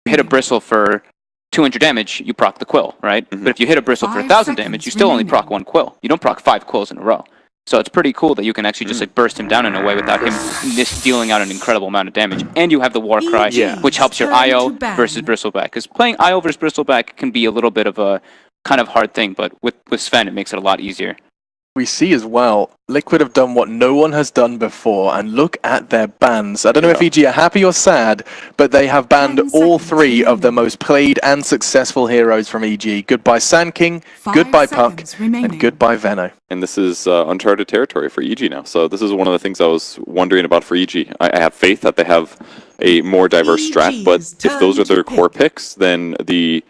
you hit a bristle for 200 damage, you proc the quill, right? But if you hit a bristle for 1,000 damage, you still only proc 1 quill. You don't proc 5 quills in a row. So it's pretty cool that you can actually just like burst him down in a way without him dealing out an incredible amount of damage. And you have the war cry, which helps your IO versus bristleback. Because playing IO versus bristleback can be a little bit of a kind of hard thing, but with Sven, it makes it a lot easier. We see as well, Liquid have done what no one has done before, and look at their bans. I don't know if EG are happy or sad, but they have banned all 3 of the most played and successful heroes from EG. Goodbye Sand King, goodbye Puck, and goodbye Veno. And this is uncharted territory for EG now. So this is one of the things I was wondering about for EG. I have faith that they have a more diverse strat, but if those are their core picks, then the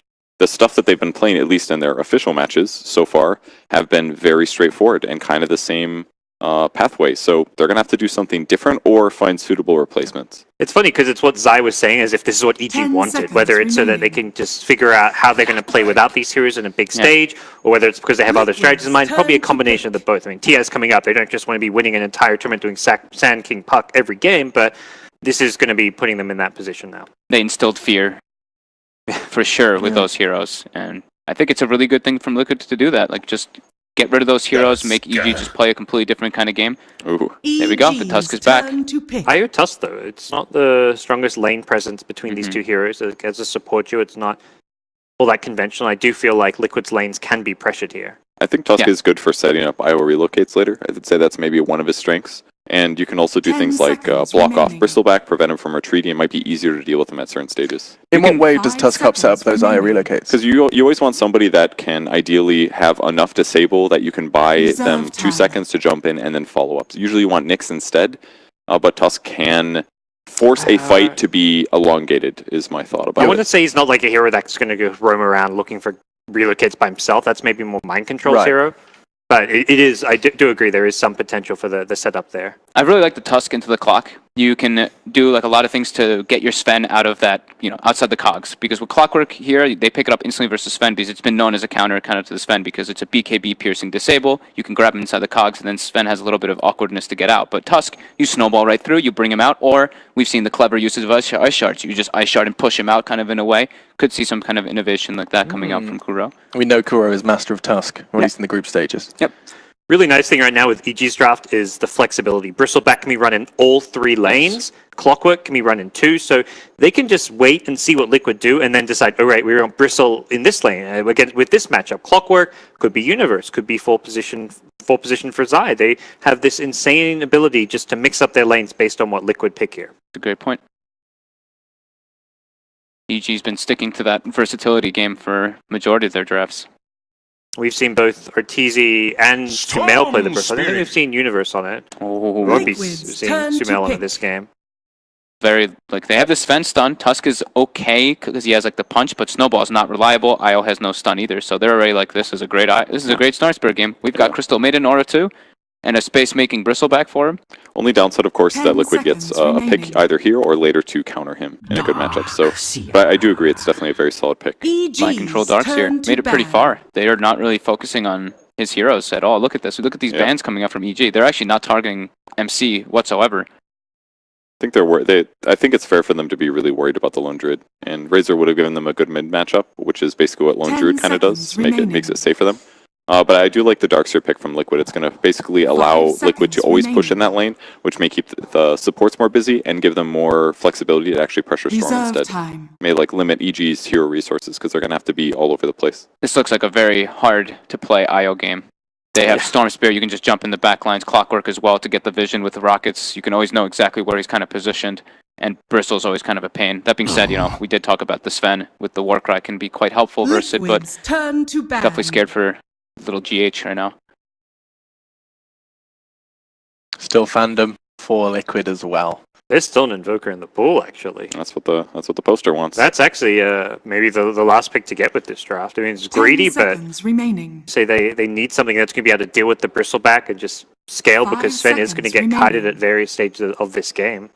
stuff that they've been playing, at least in their official matches so far, have been very straightforward and kind of the same pathway. So they're going to have to do something different or find suitable replacements. It's funny because it's what Zai was saying, as if this is what EG wanted, whether it's so that they can just figure out how they're going to play without these heroes in a big stage, or whether it's because they have other strategies in mind. Probably a combination of the both. I mean, TS coming up, they don't just want to be winning an entire tournament doing Sand King Puck every game, but this is going to be putting them in that position now. They instilled fear. For sure, with those heroes, and I think it's a really good thing from Liquid to do that. Like, just get rid of those heroes, make EG just play a completely different kind of game. Ooh. There we go. The Tusk is back. IO Tusk, though, it's not the strongest lane presence between these 2 heroes. As a support you, it's not all that conventional. I do feel like Liquid's lanes can be pressured here. I think Tusk is good for setting up IO relocates later. I would say that's maybe one of his strengths. And you can also do things like block off Bristleback, prevent him from retreating. It might be easier to deal with him at certain stages. In what way does Tusk help set up those IO relocates? Because you always want somebody that can ideally have enough disable that you can buy them 2 seconds to jump in and then follow up. So usually you want Nyx instead, but Tusk can force a fight to be elongated, is my thought about it. I wouldn't say he's not like a hero that's going to go roam around looking for relocates by himself. That's maybe more mind control hero. But it is, I do agree, there is some potential for the setup there. I really like the Tusk into the clock. You can do like a lot of things to get your Sven out of that, outside the cogs. Because with Clockwork here, they pick it up instantly versus Sven because it's been known as a counter kind of to the Sven because it's a BKB piercing disable. You can grab him inside the cogs and then Sven has a little bit of awkwardness to get out. But Tusk, you snowball right through, you bring him out, or we've seen the clever uses of ice shards. You just ice shard and push him out kind of in a way. Could see some kind of innovation like that coming out from Kuro. We know Kuro is master of Tusk, or at least in the group stages. Yep. Really nice thing right now with EG's draft is the flexibility. Bristleback can be run in all 3 lanes. Clockwork can be run in 2. So they can just wait and see what Liquid do and then decide, all right, we're on Bristle in this lane. Again, with this matchup, Clockwork could be Universe, could be full position for Zai. They have this insane ability just to mix up their lanes based on what Liquid pick here. That's a great point. EG's been sticking to that versatility game for majority of their drafts. We've seen both Arteezy and Sumail play the Bristle. I don't think we've seen Universe on it. Oh, we won't be seeing Sumail on it this game. Very, they have the Sven stun. Tusk is okay because he has the punch, but Snowball is not reliable. IO has no stun either, so they're already this is a great Star Spirit game. We've got Crystal Maiden Aura too, and a space-making Bristleback for him. Only downside, of course, is that Liquid gets a pick either here or later to counter him in a good matchup. So, but I do agree, it's definitely a very solid pick. Mind Control Darkseer made it pretty far. They are not really focusing on his heroes at all. Look at this. Look at these bans coming up from EG. They're actually not targeting MC whatsoever. I think I think it's fair for them to be really worried about the Lone Druid, and Razor would have given them a good mid matchup, which is basically what Lone Druid kind of does, makes it safe for them. But I do like the Darkseer pick from Liquid. It's going to basically allow Liquid to always push in that lane, which may keep the supports more busy and give them more flexibility to actually pressure Storm instead. May limit EG's hero resources because they're going to have to be all over the place. This looks like a very hard to play IO game. They have Storm Spear, you can just jump in the back lines, Clockwork as well to get the vision with the rockets. You can always know exactly where he's kind of positioned, and Bristle's always kind of a pain. That being said, we did talk about the Sven with the Warcry can be quite helpful versus it, but definitely scared for little GH right now. Still fandom for Liquid as well. There's still an Invoker in the pool, actually. That's what the poster wants. That's actually maybe the last pick to get with this draft. I mean, it's greedy, but say they need something that's going to be able to deal with the Bristleback and just scale because Sven is going to get kited at various stages of this game.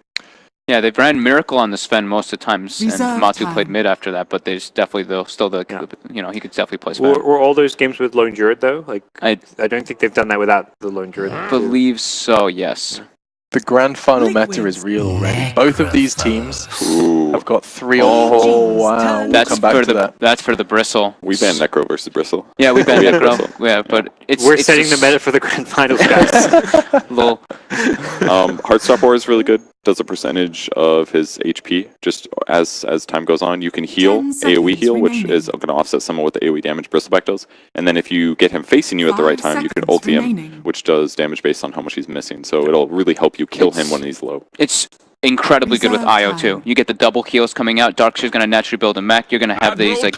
Yeah, they've ran Miracle on the Sven most of the times, and Matu played mid after that, but there's definitely he could definitely play Sven. Were all those games with Lone Druid though? I don't think they've done that without the Lone Druid. I believe so, yes. The grand final meta is real already. Both of these teams have got 3 or 4. Wow, we'll come back to that. That's for the Bristle. We banned Necro versus Bristle. Yeah, we banned Necro. Yeah, but We're setting the meta for the grand finals, guys. Lol. Heartstopper is really good. Does a percentage of his HP just as time goes on. You can heal, AoE heal, which is going to offset some of what the AoE damage Bristleback does. And then if you get him facing you at the right time, you can ulti him, which does damage based on how much he's missing. So it'll really help you kill him when he's low. It's incredibly good with IO too. You get the double heals coming out. Darkseer's going to naturally build a mech. You're going to have these like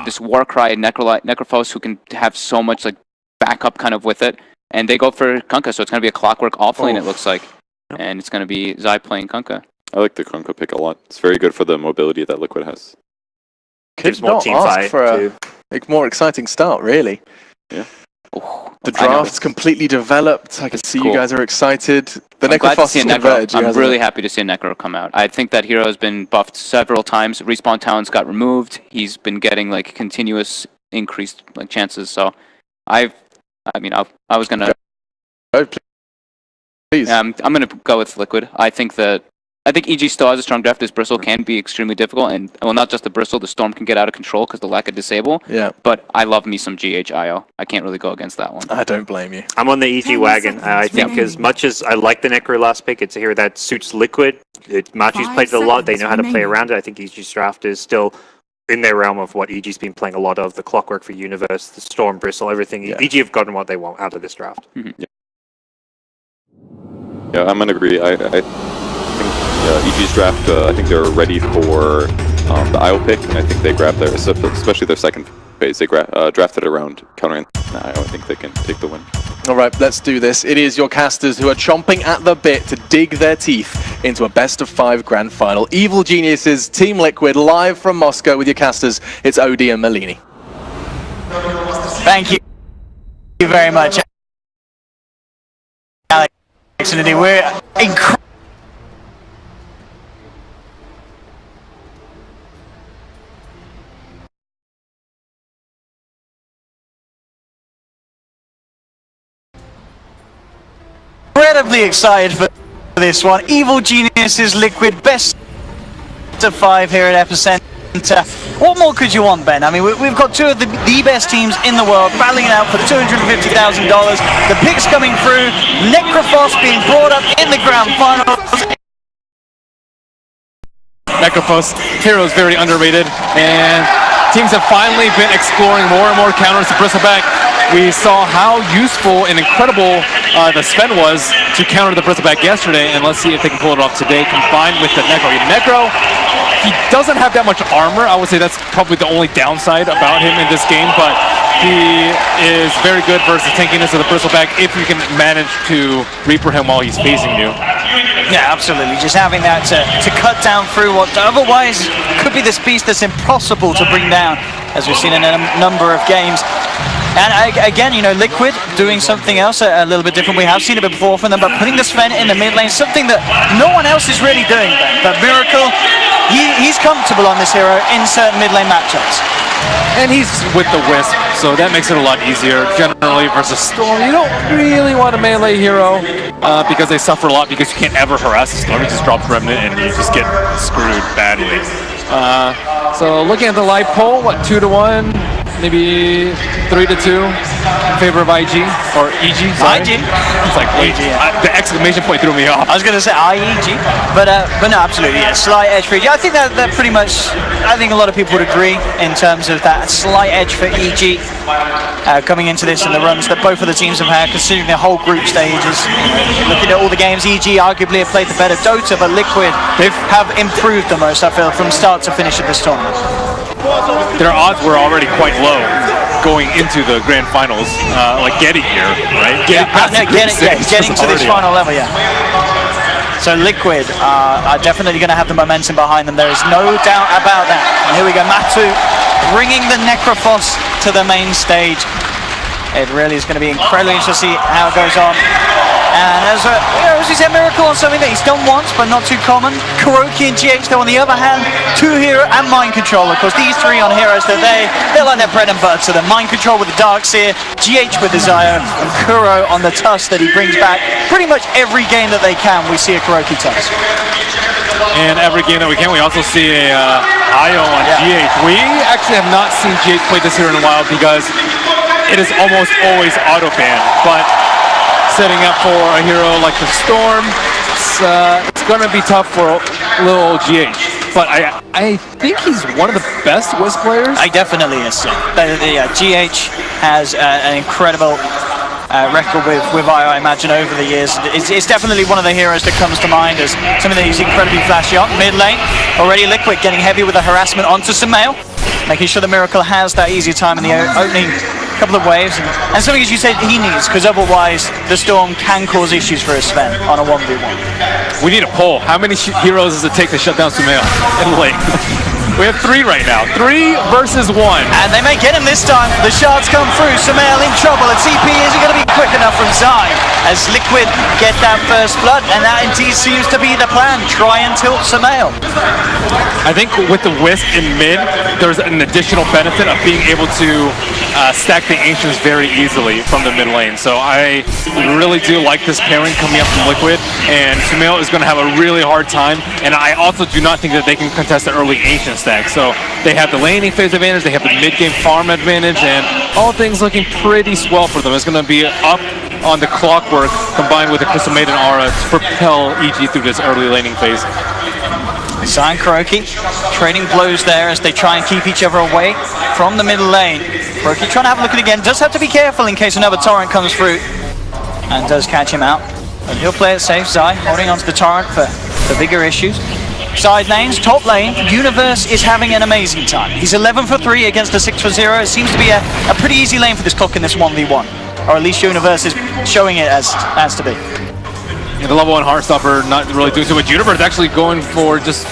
this Warcry Necrophos who can have so much like backup kind of with it. And they go for Kunkka, so it's going to be a Clockwork offlane, it looks like. And it's going to be Zai playing Kunkka. I like the Kunkka pick a lot. It's very good for the mobility that Liquid has. Could not ask for a more exciting start, really. Yeah. The draft's completely developed. I can see you guys are excited. The Necrophos is converted. I'm really happy to see a Necro come out. I think that hero has been buffed several times. Respawn talents got removed. He's been getting like continuous increased like chances. So I was gonna. Oh, please. I'm gonna go with Liquid. I think EG still has a strong draft. This Bristle can be extremely difficult, and well, not just the Bristle, the Storm can get out of control because the lack of disable. Yeah. But I love me some GHIO. I can't really go against that one. I don't blame you. I'm on the EG wagon. I think as much as I like the Necro last pick, it's a hero that suits Liquid. Machi's played it a lot. They know how to play around it. I think EG's draft is still in their realm of what EG's been playing a lot of. The Clockwork for Universe, the Storm, Bristle, everything. Yeah. EG have gotten what they want out of this draft. Yeah, I'm gonna agree. I think EG's draft, I think they're ready for the IO pick, and I think they grabbed their, especially their second phase, they drafted around countering IO. I think they can take the win. All right, let's do this. It is your casters who are chomping at the bit to dig their teeth into a best-of-5 grand final. Evil Geniuses, Team Liquid, live from Moscow with your casters. It's OD and Malini. Thank you very much, Alex. We're incredibly excited for this one. Evil Geniuses, Liquid, best of 5 here at EPICENTER. What more could you want, Ben? I mean, we've got two of the best teams in the world battling it out for $250,000. The picks coming through, Necrophos being brought up in the grand finals. Necrophos hero is very underrated, and teams have finally been exploring more and more counters to Bristleback. We saw how useful and incredible the Sven was to counter the Bristleback yesterday, and let's see if they can pull it off today, combined with the Necro. Necro, he doesn't have that much armor. I would say that's probably the only downside about him in this game, but he is very good versus tankiness of the Bristleback if you can manage to Reaper him while he's facing you. Yeah, absolutely. Just having that to cut down through what otherwise could be this beast that's impossible to bring down, as we've seen in a number of games. And again, you know, Liquid doing something else a little bit different. We have seen it before from them, but putting the Sven in the mid lane, something that no one else is really doing. But Miracle, he's comfortable on this hero in certain mid lane matchups. And he's with the Wisp, so that makes it a lot easier. Generally versus Storm, you don't really want a melee hero because they suffer a lot because you can't ever harass the Storm. You just drop Remnant and you just get screwed badly. So looking at the live poll, what, 2-1? Maybe 3-2 in favor of IG or EG. Sorry. IG. It's like wait, the exclamation point threw me off. I was going to say IEG, but no, absolutely, yeah, slight edge for EG. I think that pretty much. I think a lot of people would agree in terms of that slight edge for EG coming into this and the runs that both of the teams have had, considering their whole group stages. Looking at all the games, EG arguably have played the better Dota, but Liquid have improved the most. I feel from start to finish of this tournament. Their odds were already quite low going into the grand finals, like getting here, right? Getting to this final level, yeah. So Liquid are definitely going to have the momentum behind them. There is no doubt about that. And here we go, Matu bringing the Necrophos to the main stage. It really is going to be incredibly interesting to see how it goes on. And as we said, Miracle on something that he's done once, but not too common. KuroKy and GH, though, on the other hand, 2 hero and Mind Control. Of course, these 3 on heroes that they're like their bread and butter. So the Mind Control with the Darkseer, GH with the Zio, and Kuro on the Tusk that he brings back pretty much every game that they can. We see a KuroKy Tusk. And every game that we can, we also see a IO on GH. We actually have not seen GH play this hero in a while because it is almost always auto-ban. But setting up for a hero like the Storm, it's going to be tough for little old GH. But I think he's one of the best Wisp players. I definitely is. GH has an incredible record with IO, I imagine, over the years. It's definitely one of the heroes that comes to mind as something that he's incredibly flashy on. Mid lane, already Liquid getting heavy with the harassment onto Sumail, making sure the Miracle has that easy time in the opening couple of waves, and something, as you said, he needs, because otherwise the Storm can cause issues for his Sven on a 1v1. We need a poll. How many heroes does it take to shut down Sumail in lane? We have 3 right now. 3 versus 1. And they may get him this time. The shards come through. Sumail in trouble. And CP isn't going to be quick enough from Zai as Liquid get that first blood. And that indeed seems to be the plan. Try and tilt Sumail. I think with the Wisp in mid, there's an additional benefit of being able to stack the Ancients very easily from the mid lane. So I really do like this pairing coming up from Liquid. And Sumail is going to have a really hard time. And I also do not think that they can contest the early Ancient stack. So they have the laning phase advantage, they have the mid-game farm advantage, and all things looking pretty swell for them. It's going to be up on the Clockwork combined with the Crystal Maiden Aura to propel EG through this early laning phase. Zai and KuroKy trading blows there as they try and keep each other away from the middle lane. KuroKy trying to have a look at it again, does have to be careful in case another torrent comes through and does catch him out. But he'll play it safe. Zai holding onto the torrent for bigger issues. Side lanes, top lane, Universe is having an amazing time. He's 11 for 3 against a 6 for 0. It seems to be a pretty easy lane for this clock in this 1v1. Or at least Universe is showing it as to be. Yeah, the level 1 Heartstopper not really doing so much. Universe actually going for just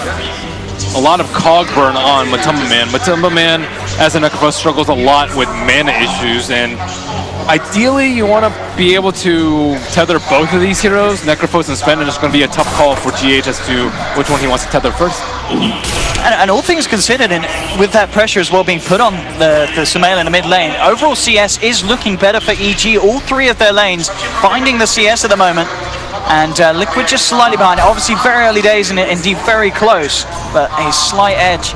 a lot of cog burn on Matumba Man. Matumba Man, as a Necrophos, struggles a lot with mana issues, and ideally you want to be able to tether both of these heroes, Necrophos and Sven, and it's going to be a tough call for GH as to which one he wants to tether first. And all things considered, and with that pressure as well being put on the Sumail in the mid lane, overall CS is looking better for EG. All 3 of their lanes finding the CS at the moment. And Liquid just slightly behind. Obviously very early days and indeed very close, but a slight edge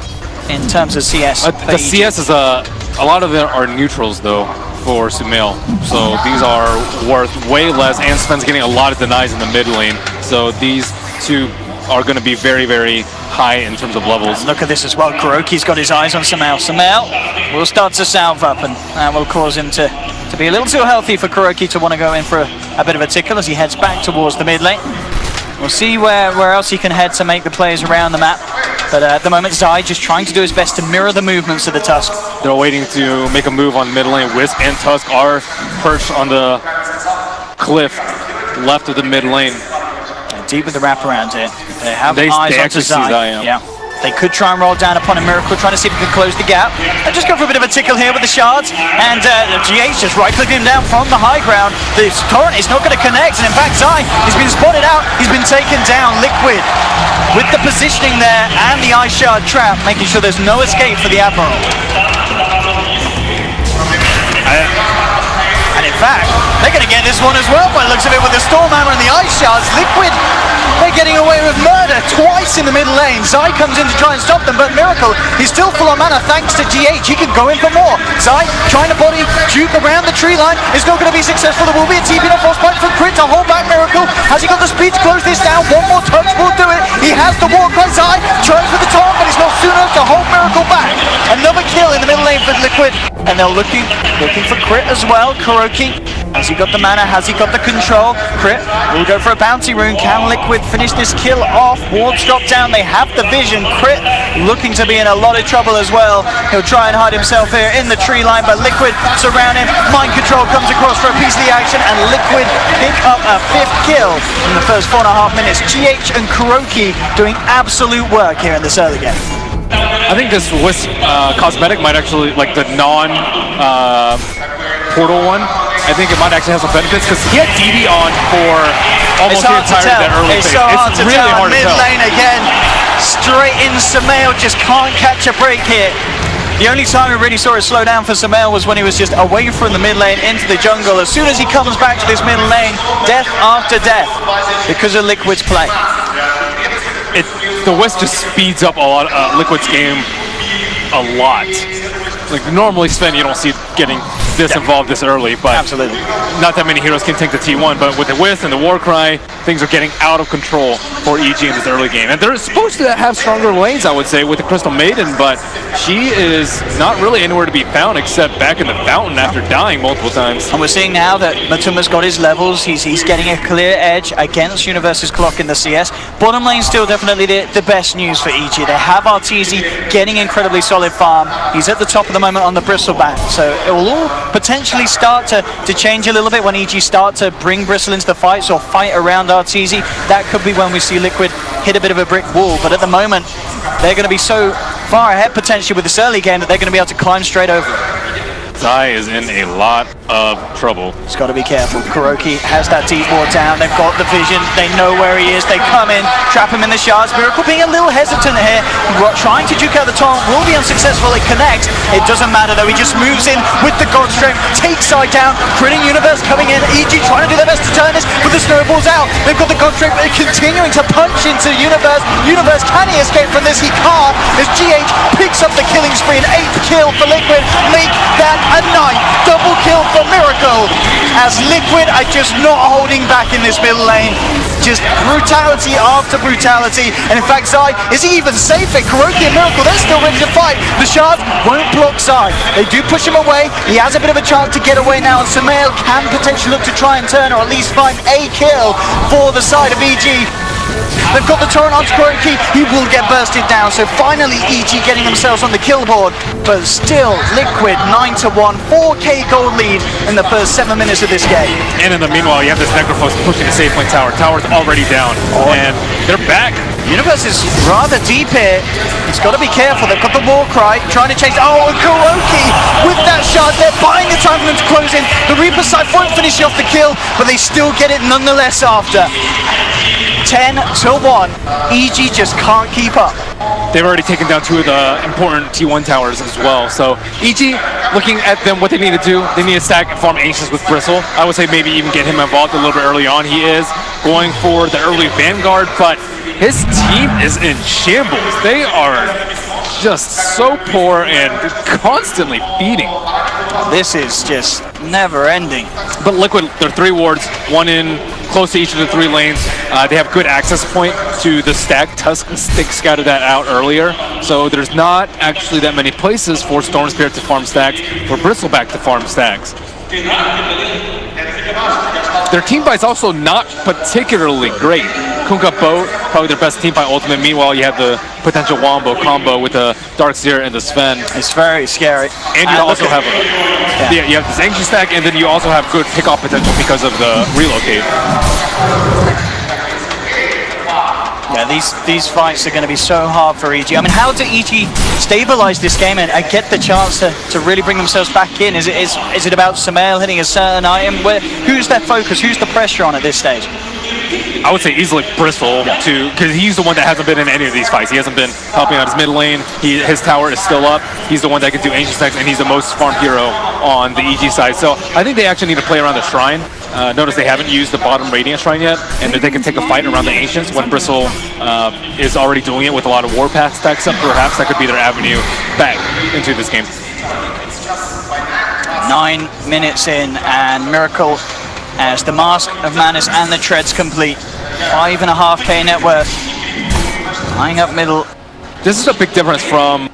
in terms of CS. The EG. CS is a lot of them are neutrals though for Sumail, so these are worth way less, and Sven's getting a lot of denies in the mid lane, so these 2 are going to be very, very high in terms of levels. And look at this as well. KuroKy's got his eyes on Sumail. Sumail will start to salve up, and that will cause him to be a little too healthy for KuroKy to want to go in for a bit of a tickle as he heads back towards the mid lane. We'll see where else he can head to make the plays around the map. But at the moment, Zai just trying to do his best to mirror the movements of the Tusk. They're waiting to make a move on mid lane. Wisp and Tusk are perched on the cliff left of the mid lane. Deep with the wraparound here. They have eyes onto Zai. Yeah. They could try and roll down upon a Miracle, trying to see if he can close the gap. And just go for a bit of a tickle here with the shards. And GH just right-clicking him down from the high ground. The torrent is not going to connect. And in fact, Zai, he's been spotted out. He's been taken down. Liquid with the positioning there and the ice shard trap, making sure there's no escape for the Admiral. And in fact, they're going to get this one as well by the looks of it with the Storm Hammer and the Ice Shards. Liquid, they're getting away with murder twice in the middle lane. Zai comes in to try and stop them, but Miracle, he's still full on mana thanks to GH. He can go in for more. Zai trying to body Duke around the tree line. It's not going to be successful. There will be a TP and a force point from Crit to hold back Miracle. Has he got the speed to close this down? One more touch will do it. He has the walk by Zai. Tries for the top, but it's not soon enough to hold Miracle back. Another kill in the middle lane for Liquid. And they're looking for Crit as well. KuroKy, has he got the mana? Has he got the control? Crit will go for a bounty rune. Can Liquid finish this kill off? Wards drop down. They have the vision. Crit looking to be in a lot of trouble as well. He'll try and hide himself here in the tree line, but Liquid surround him. Mind Control comes across for a piece of the action, and Liquid pick up a 5th kill in the first 4.5 minutes. GH and KuroKy doing absolute work here in this early game. I think this Wisp cosmetic might actually, like the portal one, I think it might actually have some benefits because he had DD on for almost the entirety of that early phase. It's so hard to really tell. hard to Mid tell. lane again, straight in Sumail, just can't catch a break here. The only time we really saw it slow down for Sumail was when he was just away from the mid lane into the jungle. As soon as he comes back to this middle lane, death after death because of Liquid's play. The West just speeds up a lot, Liquid's game a lot. Like normally Sven, you don't see getting this involved this early, but Absolutely. not that many heroes can take the T1, but with the Wisp and the Warcry, things are getting out of control for EG in this early game. And they're supposed to have stronger lanes, I would say, with the Crystal Maiden, but she is not really anywhere to be found except back in the fountain after dying multiple times. And we're seeing now that Matuma's got his levels. He's getting a clear edge against Universe's Clock in the CS. Bottom lane still definitely the best news for EG. They have RTZ getting incredibly solid farm. He's at the top of the moment on the Bristleback, so it will all potentially start to change a little bit when EG start to bring Bristle into the fights or fight around RTZ. That could be when we see Liquid hit a bit of a brick wall, but at the moment they're going to be so far ahead potentially with this early game that they're going to be able to climb straight over it. Zai is in a lot of trouble. He's got to be careful. Kuroki has that deep ward down. They've got the vision. They know where he is. They come in, trap him in the shards. Miracle being a little hesitant here. Trying to duke out the taunt. Will be unsuccessful. It connects. It doesn't matter though. He just moves in with the God Strength. Takes side down. Critting Universe coming in. EG trying to do their best to turn this, but the snowballs out. They've got the God Strength continuing to punch into Universe. Universe, can he escape from this? He can't. As GH picks up the killing spree. An 8th kill for Liquid. Make that a 9th double kill for Miracle, as Liquid are just not holding back in this middle lane. Just brutality after brutality, and in fact Zai, is he even safer? Kuroki and Miracle, they're still ready to fight. The shards won't block Zai. They do push him away. He has a bit of a chance to get away now, and Sumail can potentially look to try and turn or at least find a kill for the side of EG. They've got the torrent onto Kuroki. He will get bursted down. So finally EG getting themselves on the kill board. But still, Liquid 9-1, 4k gold lead in the first 7 minutes of this game. And in the meanwhile, you have this Necrophos pushing the safe lane tower. Tower's already down. And they're back. Universe is rather deep here. He's got to be careful. They've got the Warcry trying to chase. Oh, and Kuroki with that shot. They're buying the time for them to close in. The Reaper side won't finish off the kill, but they still get it nonetheless after. 10-1. EG just can't keep up. They've already taken down 2 of the important T1 towers as well. So EG, looking at them, what they need to do, they need to stack and farm Ancients with Bristle. I would say maybe even get him involved a little bit early on. He is going for the early Vanguard, but his team is in shambles. They are just so poor and constantly feeding. This is just never ending. But Liquid, their 3 wards, 1 in close to each of the 3 lanes. They have good access point to the stack. Tusk Stick scouted that out earlier. So there's not actually that many places for Storm Spirit to farm stacks, for Bristleback to farm stacks. Their team fight is also not particularly great. Kunkka Boat, probably their best team fight ultimate. Meanwhile, you have the potential Wombo combo with the Darkseer and the Sven. It's very scary. And you also have you have this Ancient stack, and then you also have good pick-off potential because of the relocate. Yeah, these fights are going to be so hard for EG. I mean, how do EG stabilize this game and get the chance to really bring themselves back in? Is it about Sumail hitting a certain item? Who's their focus? Who's the pressure on at this stage? I would say easily Bristle, because he's the one that hasn't been in any of these fights. He hasn't been helping out his mid lane. His tower is still up. He's the one that can do Ancient stacks, and he's the most farmed hero on the EG side. So I think they actually need to play around the Shrine. Notice they haven't used the bottom Radiant Shrine yet, and that they can take a fight around the Ancients when Bristle is already doing it with a lot of Warpath stacks up. Perhaps that could be their avenue back into this game. 9 minutes in, and Miracle, as the Mask of Madness and the Treads complete. 5.5k net worth. Lying up middle. This is a big difference from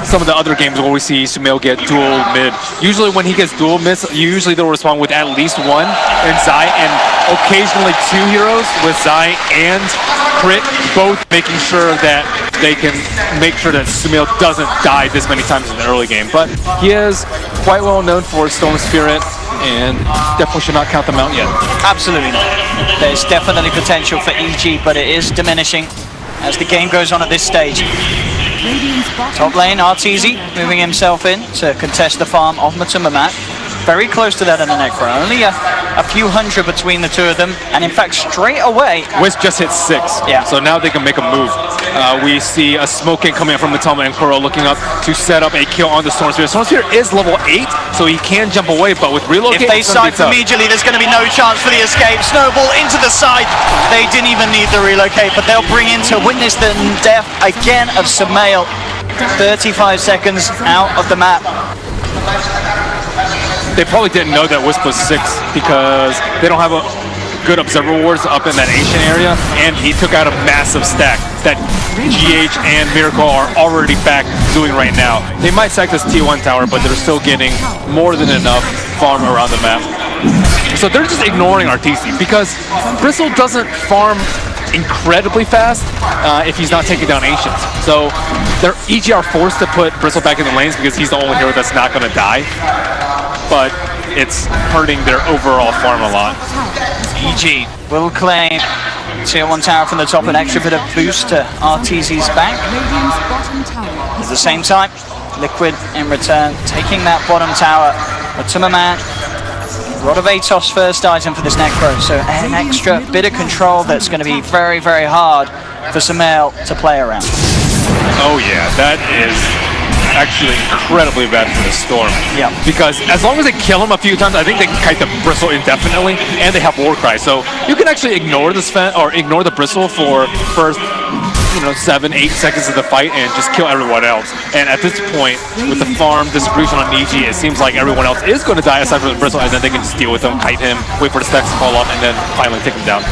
some of the other games where we see Sumail get dual mid. Usually when he gets dual mid, usually they'll respond with at least 1, and Zai, and occasionally 2 heroes with Zai and Crit, both making sure that they can make sure that Sumail doesn't die this many times in the early game. But he is quite well known for Storm Spirit, and definitely should not count them out yet. Absolutely not. There's definitely potential for EG, but it is diminishing as the game goes on at this stage. Top lane, RTZ moving himself in to contest the farm of Matuma Mat. very close to that in the Necro. Only a few hundred between the two of them, and in fact, straight away, Wisp just hit 6, Yeah. so now they can make a move. We see a smoking coming up from Matoma and Kuro looking up to set up a kill on the Storm Sphere. Storm Sphere is level 8, so he can jump away, but with relocate, if they it's gonna be scythe tough. immediately, there's going to be no chance for the escape. Snowball into the side. They didn't even need the relocate, but they'll bring in to witness the death again of Sumail. 35 seconds out of the map. They probably didn't know that Wisp was 6 because they don't have a good observer wards up in that ancient area, and he took out a massive stack that GH and Miracle are already back doing right now. They might sack this T1 tower, but they're still getting more than enough farm around the map. So they're just ignoring RTC because Bristle doesn't farm incredibly fast if he's not taking down Ancients. So they're EG are forced to put Bristle back in the lanes because he's the only hero that's not going to die. But it's hurting their overall farm a lot. EG will claim Tier 1 tower from the top, an extra bit of boost to RTZ's bank. At the same time, Liquid in return taking that bottom tower. But Tummerman, Rod of Atos first item for this Necro, so an extra bit of control that's going to be very, very hard for Sumail to play around. Oh yeah, that is actually incredibly bad for the Storm. Yeah. Because as long as they kill him a few times, I think they can kite the Bristle indefinitely, and they have Warcry. So you can actually ignore the ignore the Bristle for first 7-8 seconds of the fight and just kill everyone else. And at this point, with the farm distribution on EG, it seems like everyone else is going to die aside from the Bristle, and then they can just deal with him, kite him, wait for the stacks to fall off, and then finally take him down.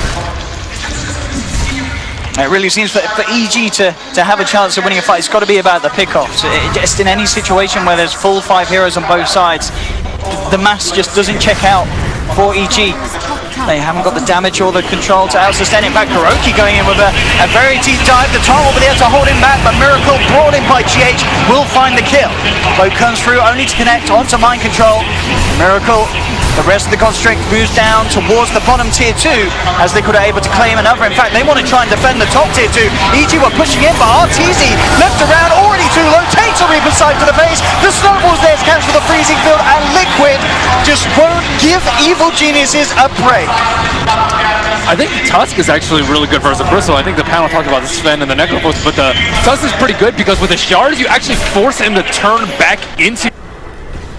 It really seems for EG to have a chance of winning a fight, it's got to be about the pickoffs. Just in any situation where there's full 5 heroes on both sides, the mass just doesn't check out for EG. They haven't got the damage or the control to out-sustain. In fact, Kuroki going in with a very deep dive. The Tom will be there to hold him back, but Miracle brought in by GH will find the kill. Boat comes through only to connect onto mind control. Miracle, the rest of the Constrict moves down towards the bottom tier 2 as Liquid are able to claim another. In fact, they want to try and defend the top tier 2. EG were pushing in, but RTZ left around already too low, takes a Reaper side to the face. The Snowball's there to cancel the freezing field, and Liquid just won't give Evil Geniuses a break. I think Tusk is actually really good versus Bristle. I think the panel talked about the Sven and the Necrophos, but the Tusk is pretty good because with the shards, you actually force him to turn back into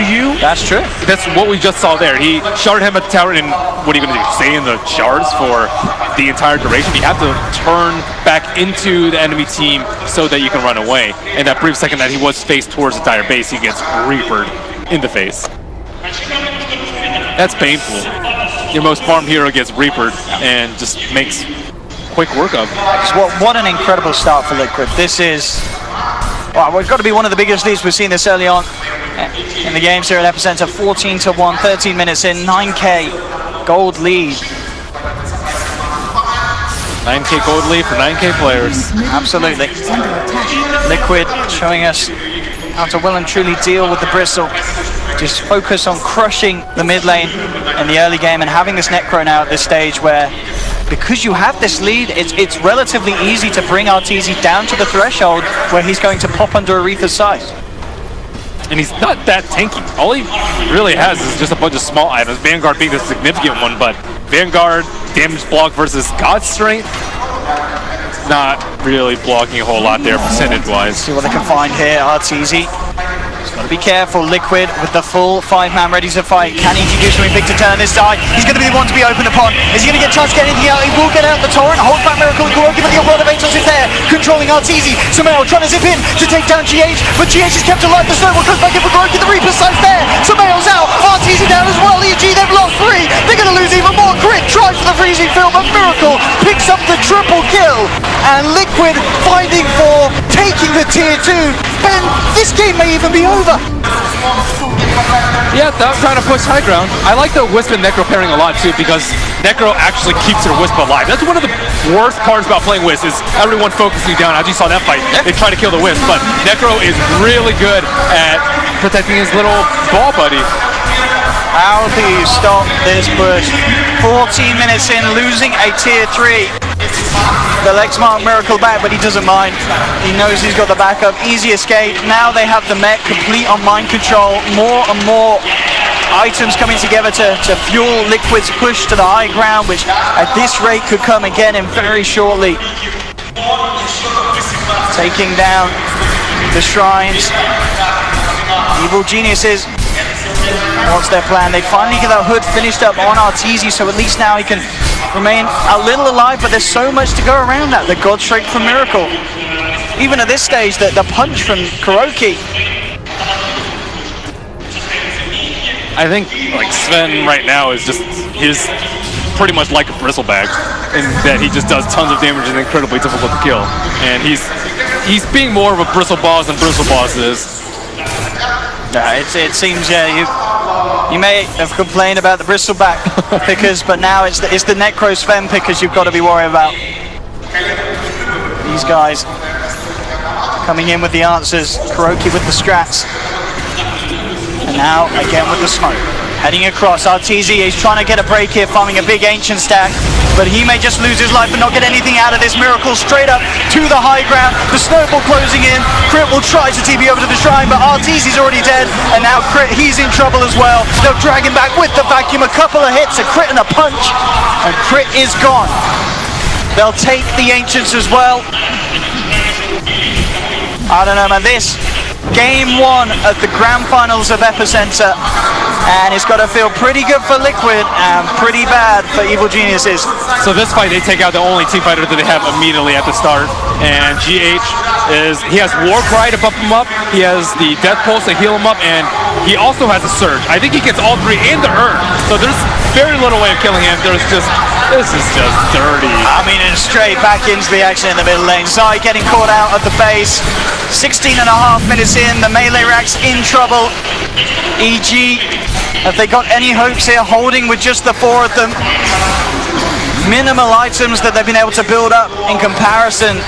you. That's true. That's what we just saw there. He sharded him at the tower, and what are you going to do? Stay in the shards for the entire duration? You have to turn back into the enemy team so that you can run away. And that brief second that he was faced towards the dire base, he gets reapered in the face. That's painful. Your most farmed hero gets reapered and just makes quick work of. What an incredible start for Liquid. This is, well, it's got to be one of the biggest leads we've seen this early on in the games here at Epicenter. 14-1, 13 minutes in, 9k gold lead. 9k gold lead for 9k players. Absolutely. Liquid showing us how to well and truly deal with the Bristle. Just focus on crushing the mid lane in the early game and having this Necro now at this stage where, because you have this lead, it's relatively easy to bring RTZ down to the threshold where he's going to pop under Aretha's side. And he's not that tanky. All he really has is just a bunch of small items. Vanguard being the significant one, but Vanguard, damage block versus God's Strength, not really blocking a whole lot there percentage-wise. See what they can find here, RTZ. Got to be careful. Liquid with the full 5-man ready to fight. Can he do something big to turn this side? He's going to be the one to be opened upon. Is he going to get a chance to get anything out? He will get out the torrent. Holds back Miracle. Kuroki, but the Rod of Atos is there, controlling RTZ. Sumail trying to zip in to take down GH, but GH is kept alive. The Snowball comes back in for Kuroki. The Reaper side's there. Sumail's out. RTZ down as well. EG, they've lost 3. They're going to lose even more. Crit tries for the freezing field, but Miracle picks up the triple kill. And Liquid fighting for taking the tier 2. Ben, this game may even be over. Yeah, I'm trying to push high ground. I like the Wisp and Necro pairing a lot too because Necro actually keeps their Wisp alive. That's one of the worst parts about playing Wisp is everyone focusing down. As you saw that fight, they try to kill the Wisp, but Necro is really good at protecting his little ball buddy. How do you stop this push? 14 minutes in, losing a tier 3. The Lexmark Miracle back, but he doesn't mind. He knows he's got the backup. Easy escape. Now they have the mech complete on mind control. More and more items coming together to fuel Liquid's push to the high ground, which at this rate could come again in very shortly. Taking down the shrines. Evil Geniuses. What's their plan? They finally get that hood finished up on Arteezy, so at least now he can remain a little alive, but there's so much to go around that. The God Strike from Miracle. Even at this stage, the punch from Kuroki. I think like Sven right now is just, he's pretty much like a bristleback in that he just does tons of damage and incredibly difficult to kill. And he's being more of a bristle boss than bristle boss is. It seems, you may have complained about the bristleback pickers, but now it's the Necro Sven pickers you've got to be worried about. These guys coming in with the answers, Kuroki with the strats, and now again with the smoke. Heading across, Arteezy is trying to get a break here, farming a big ancient stack, but he may just lose his life and not get anything out of this. Miracle straight up to the high ground, the snowball closing in. Crit will try to TP over to the shrine, but Arteezy's already dead, and now Crit, he's in trouble as well. They'll drag him back with the vacuum, a couple of hits, a crit and a punch, and Crit is gone. They'll take the ancients as well. I don't know, man, this game 1 of the grand finals of EPICENTER, and it's got to feel pretty good for Liquid and pretty bad for Evil Geniuses. So this fight, they take out the only team fighter that they have immediately at the start, and GH he has Warcry to bump him up, he has the Death Pulse to heal him up, and he also has a Surge. I think he gets all three and the Urn, so there's very little way of killing him. This is just dirty. I mean, and straight back into the action in the middle lane. Zai getting caught out of the base. 16.5 minutes in, the melee rack's in trouble. EG, have they got any hopes here, holding with just the 4 of them? Minimal items that they've been able to build up in comparison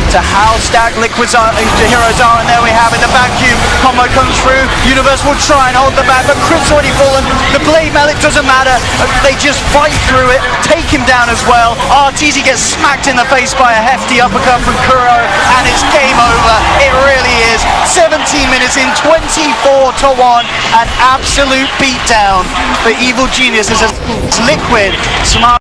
to how stacked Liquid's heroes are, and there we have it, the vacuum combo comes through. Universe will try and hold the back, but Crit's already fallen. The blade mallet doesn't matter, they just fight through it, take him down as well. Arteezy gets smacked in the face by a hefty uppercut from Kuro, and it's game over. It really is. 17 minutes in, 24-1, an absolute beatdown for Evil Geniuses as Liquid smart.